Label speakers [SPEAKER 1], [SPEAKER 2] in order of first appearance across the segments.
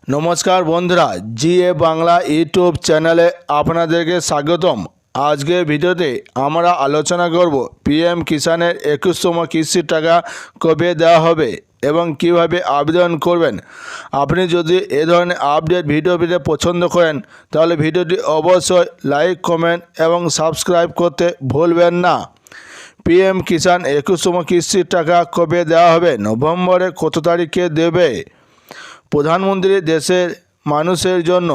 [SPEAKER 1] নমস্কার বন্ধুরা, GA Bangla YouTube চ্যানেলে আপনাদেরকে স্বাগতম। আজকের ভিডিওতে আমরা আলোচনা করব পিএম কিষানের 21তম কিস্তির টাকা কবে দেওয়া হবে এবং কিভাবে আবেদন করবেন। আপনি যদি এ ধরনের আপডেট ভিডিও পেতে পছন্দ করেন তাহলে ভিডিওটি অবশ্যই লাইক, কমেন্ট এবং সাবস্ক্রাইব করতে ভুলবেন না। পিএম কিষান 21তম কিস্তির টাকা কবে দেওয়া হবে, নভেম্বরে কত তারিখে দেবে? প্রধানমন্ত্রী দেশের মানুষের জন্য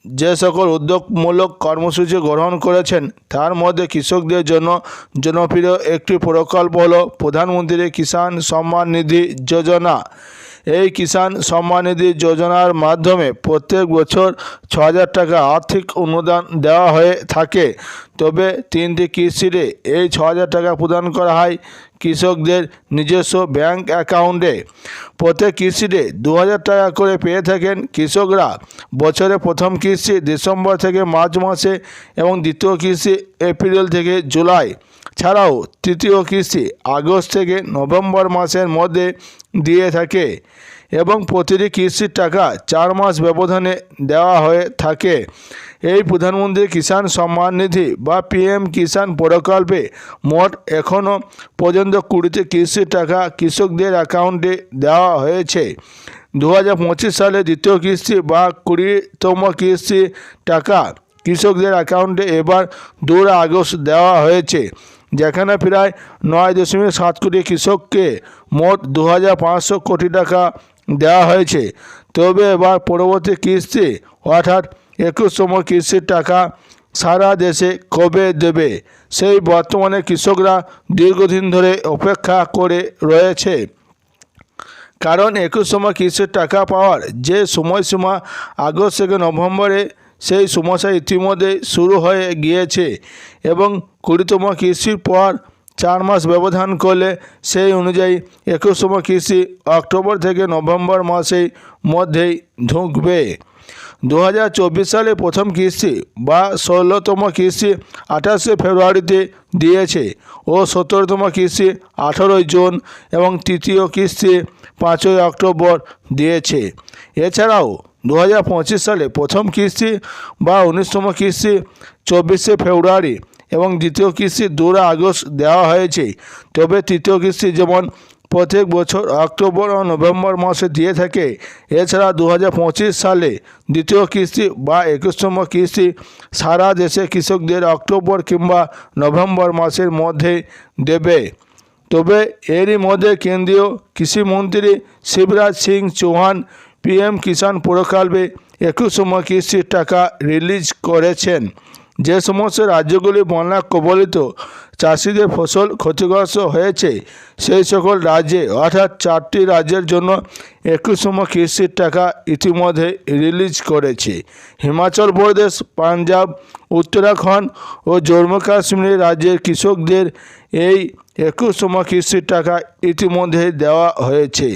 [SPEAKER 1] যে সকল উদ্যোগমূলক কর্মসূচি গ্রহণ করেছেন তার মধ্যে কৃষকদের জন্য জনপ্রিয় একটি প্রকল্প হল প্রধানমন্ত্রী কিষাণ সম্মান নিধি যোজনা। এই কিষাণ সম্মান নিধি যোজনার মাধ্যমে প্রত্যেক বছর 6,000 টাকা আর্থিক অনুদান দেওয়া হয়ে থাকে। তবে 3টি কিস্তিতে এই 6,000 টাকা প্রদান করা হয় কৃষকদের নিজস্ব ব্যাংক অ্যাকাউন্টে। প্রত্যেক কিস্তিতে 2,000 টাকা করে পেয়ে থাকেন কৃষকরা। বছরে প্রথম কিস্তি ডিসেম্বর থেকে মার্চ মাসে এবং দ্বিতীয় কিস্তি এপ্রিল থেকে জুলাই, ছাড়াও তৃতীয় কিস্তি আগস্ট থেকে নভেম্বর মাসের মধ্যে দিয়ে থাকে এবং প্রতিটি কিস্তির টাকা 4 মাস ব্যবধানে দেওয়া হয়ে থাকে। এই প্রধানমন্ত্রী কিষাণ সম্মান নিধি বা পিএম কিষাণ প্রকল্পে মোট এখনও পর্যন্ত 20টি কিস্তির টাকা কৃষকদের অ্যাকাউন্টে দেওয়া হয়েছে। 2025 সালে দ্বিতীয় কিস্তি বা 20তম কিস্তি টাকা কৃষকদের অ্যাকাউন্টে এবার 2 আগস্ট দেওয়া হয়েছে, যেখানে প্রায় 9.7 কোটি কৃষককে মোট 2,500 কোটি টাকা দেওয়া হয়েছে। তবে এবার পরবর্তী কিস্তি অর্থাৎ 21তম কিস্তির টাকা সারা দেশে কবে দেবে সেই বর্তমানে কৃষকরা দীর্ঘদিন ধরে অপেক্ষা করে রয়েছে। কারণ 21তম কিস্তির টাকা পাওয়ার যে সময়সীমা আগস্ট থেকে নভেম্বরে, সেই সময়টা ইতিমধ্যে শুরু হয়ে গিয়েছে এবং 20তম কিস্তির পর 4 মাস ব্যবধান করলে সেই অনুযায়ী 21তম কিস্তি অক্টোবর থেকে নভেম্বর মাসের মধ্যেই ঢুকবে। 2024 সালে প্রথম কিস্তি বা 16তম কিস্তি 28শে ফেব্রুয়ারিতে দিয়েছে ও 17তম কিস্তি 18ই জুন এবং তৃতীয় কিস্তি 5ই অক্টোবর দিয়েছে। এছাড়াও 2025 সালে প্রথম কিস্তি বা 19তম কিস্তি 24শে ফেব্রুয়ারি এবং দ্বিতীয় কিস্তি 2 আগস্ট দেওয়া হয়েছে। তবে তৃতীয় কিস্তি যেমন প্রত্যেক বছর অক্টোবর ও নভেম্বর মাসে দিয়ে থাকে, এছাড়া 2025 সালে দ্বিতীয় কিস্তি বা 21তম কিস্তি সারা দেশে কৃষকদের অক্টোবর কিংবা নভেম্বর মাসের মধ্যে দেবে। তবে এরই মধ্যে কেন্দ্রীয় কৃষিমন্ত্রী শিবরাজ সিং চৌহান পিএম কিষাণ প্রকল্পে 21তম কিস্তির টাকা রিলিজ করেছেন। যে সমস্ত রাজ্যগুলি বন্যা কবলিত চাষিদের ফসল ক্ষতিগ্রস্ত হয়েছে সেই সকল রাজ্যে অর্থাৎ 4টি রাজ্যের জন্য 21তম কিস্তির টাকা ইতিমধ্যে রিলিজ করেছে। হিমাচল প্রদেশ, পাঞ্জাব, উত্তরাখণ্ড ও জম্মু কাশ্মীর রাজ্যের কৃষকদের এই 21তম কিস্তির টাকা ইতিমধ্যে দেওয়া হয়েছে।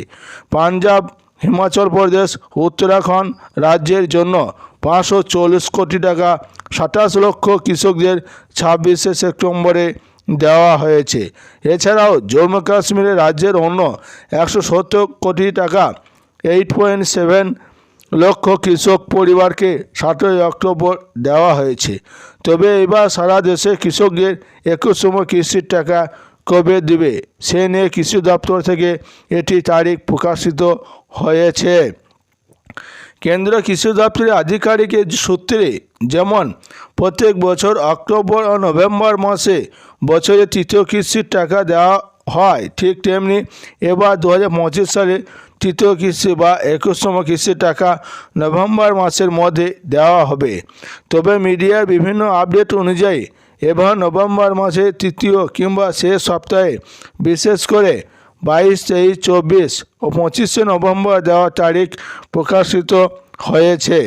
[SPEAKER 1] পাঞ্জাব, হিমাচল প্রদেশ, উত্তরাখণ্ড রাজ্যের জন্য 540 কোটি টাকা 27 লক্ষ কৃষকদের 26শে সেপ্টেম্বরে দেওয়া হয়েছে। এছাড়াও জম্মু কাশ্মীর রাজ্যের অন্য 170 কোটি টাকা 8.7 লক্ষ কৃষক পরিবারকে 7ই অক্টোবর দেওয়া হয়েছে। তবে এবার সারা দেশে কৃষকদের 21তম কিস্তির টাকা কবে দেবে সে নিয়ে কৃষি দপ্তর থেকে এটি তারিখ প্রকাশিত হয়েছে। কেন্দ্র কৃষি দপ্তরের আধিকারিকের সূত্রে যেমন প্রত্যেক বছর অক্টোবর ও নভেম্বর মাসে বছরে তৃতীয় কিস্তির টাকা দেওয়া হয়, ঠিক তেমনি এবার 2025 সালে তৃতীয় কিস্তি বা 21তম কিস্তির টাকা নভেম্বর মাসের মধ্যে দেওয়া হবে। তবে মিডিয়ার বিভিন্ন আপডেট অনুযায়ী এবার নভেম্বর মাসে তৃতীয় কিংবা শেষ সপ্তাহে, বিশেষ করে 22, 23, 24 ও 25শে নভেম্বর দেওয়ার তারিখ প্রকাশিত হয়েছে।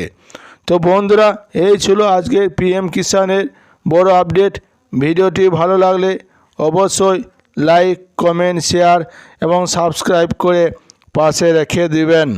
[SPEAKER 1] তো বন্ধুরা, এই ছিল আজকের পিএম কিষাণের বড় আপডেট। ভিডিওটি ভালো লাগলে অবশ্যই লাইক, কমেন্ট, শেয়ার এবং সাবস্ক্রাইব করে পাশে রেখে দিবেন।